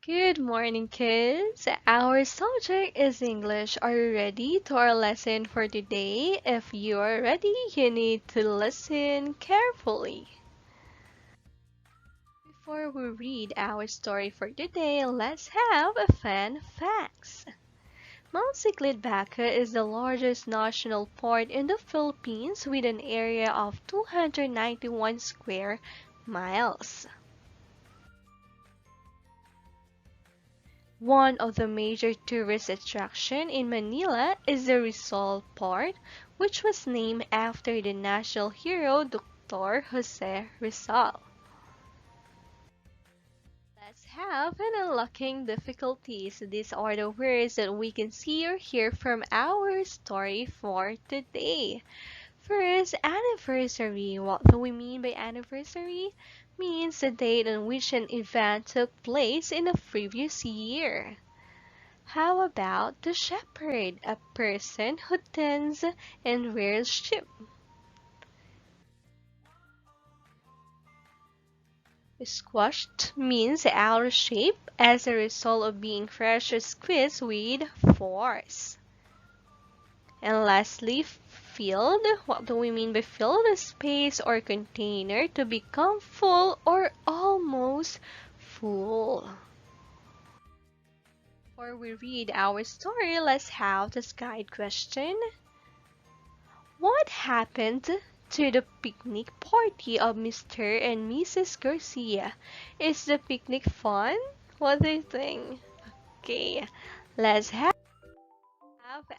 Good morning, kids. Our subject is English. Are you ready to our lesson for today? If you are ready, you need to listen carefully. Before we read our story for today, let's have a fun facts. Mount Baca is the largest national park in the Philippines with an area of 291 square miles. One of the major tourist attractions in Manila is the Rizal Park, which was named after the national hero Dr. Jose Rizal. Let's have an unlocking difficulties. These are the words that we can see or hear from our story for today. First, anniversary. What do we mean by anniversary? Means the date on which an event took place in a previous year. How about the shepherd, a person who tends and rears sheep? Squashed means out of shape as a result of being crushed or squeezed with force. And lastly, filled. What do we mean by filled? A space or container to become full or almost full. Before we read our story, let's have this guide question. What happened to the picnic party of Mr. and Mrs. Garcia? Is the picnic fun? What do you think? Okay, let's have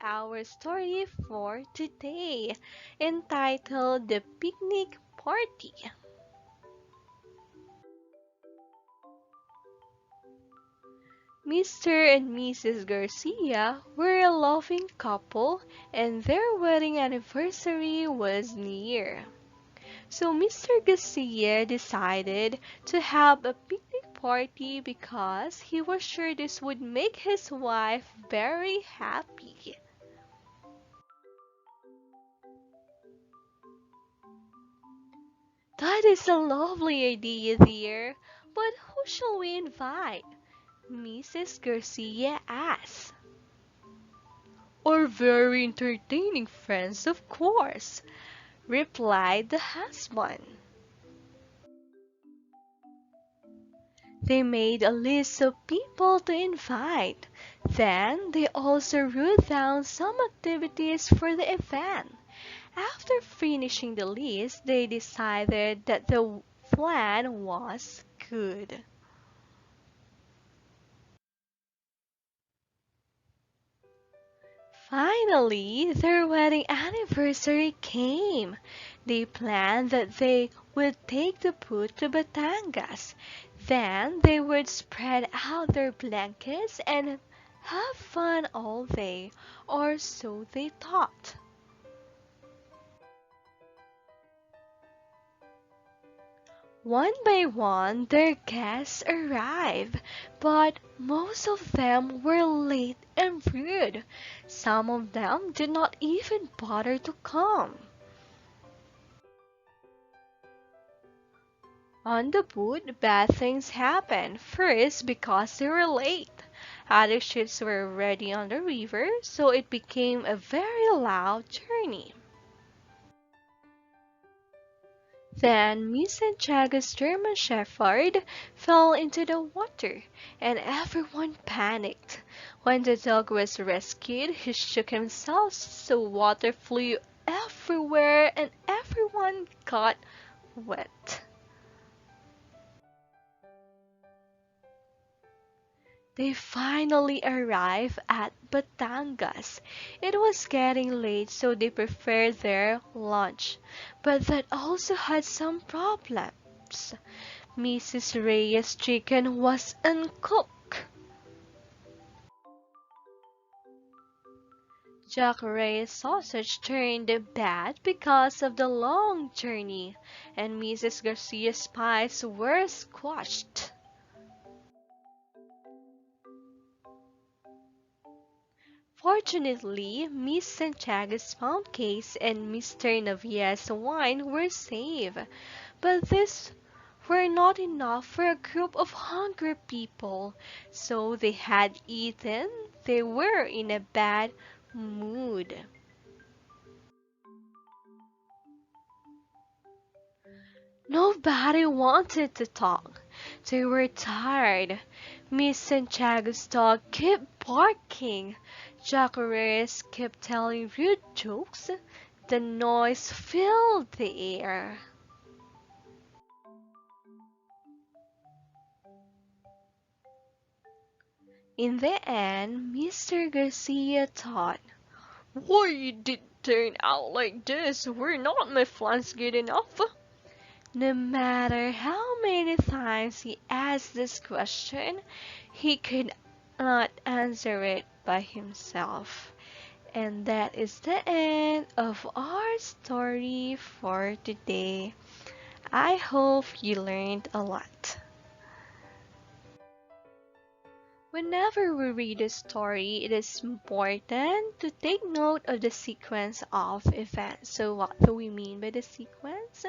our story for today, entitled The Picnic Party. Mr. and Mrs. Garcia were a loving couple, and their wedding anniversary was near. So Mr. Garcia decided to have a picnic party because he was sure this would make his wife very happy. That is a lovely idea, dear. But who shall we invite? Mrs. Garcia asked. Our very entertaining friends, of course, replied the husband. They made a list of people to invite. Then they also wrote down some activities for the event. After finishing the list, they decided that the plan was good. Finally, their wedding anniversary came. They planned that they would take the boat to Batangas. Then they would spread out their blankets and have fun all day, or so they thought. One by one, their guests arrived, but most of them were late and rude. Some of them did not even bother to come. On the boat, bad things happened. First, because they were late. Other ships were already on the river, so it became a very loud journey. Then Miss Santiago's German Shepherd fell into the water, and everyone panicked. When the dog was rescued, he shook himself so water flew everywhere and everyone got wet. They finally arrived at Batangas. It was getting late, so they prepared their lunch. But that also had some problems. Mrs. Reyes' chicken was uncooked. Jack Reyes' sausage turned bad because of the long journey, and Mrs. Garcia's pies were squashed. Fortunately, Miss Santiago's pound case and Mr. Navia's wine were saved, but these were not enough for a group of hungry people, so they had eaten. They were in a bad mood. Nobody wanted to talk. They were tired. Miss Santiago's dog kept barking. Jacqueries kept telling rude jokes. The noise filled the air. In the end, Mr. Garcia thought, "Why did it turn out like this? Were not my plans good enough?" No matter how many times he asked this question, he could not answer it by himself. And that is the end of our story for today. I hope you learned a lot. Whenever we read a story, it is important to take note of the sequence of events. So what do we mean by the sequence?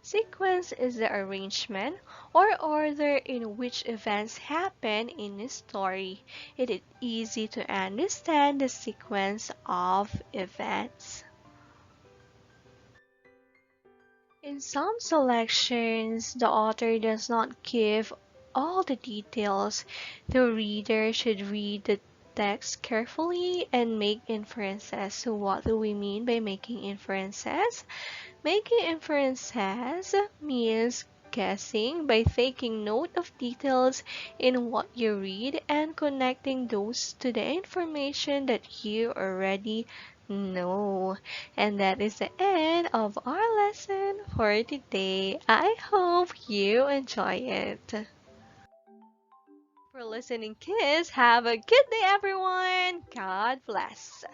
Sequence is the arrangement or order in which events happen in a story. It is easy to understand the sequence of events. In some selections, the author does not give all the details. The reader should read the text carefully and make inferences. So, what do we mean by making inferences? Making inferences means guessing by taking note of details in what you read and connecting those to the information that you already know. And that is the end of our lesson for today. I hope you enjoy it. For listening, kids, have a good day, everyone. God bless.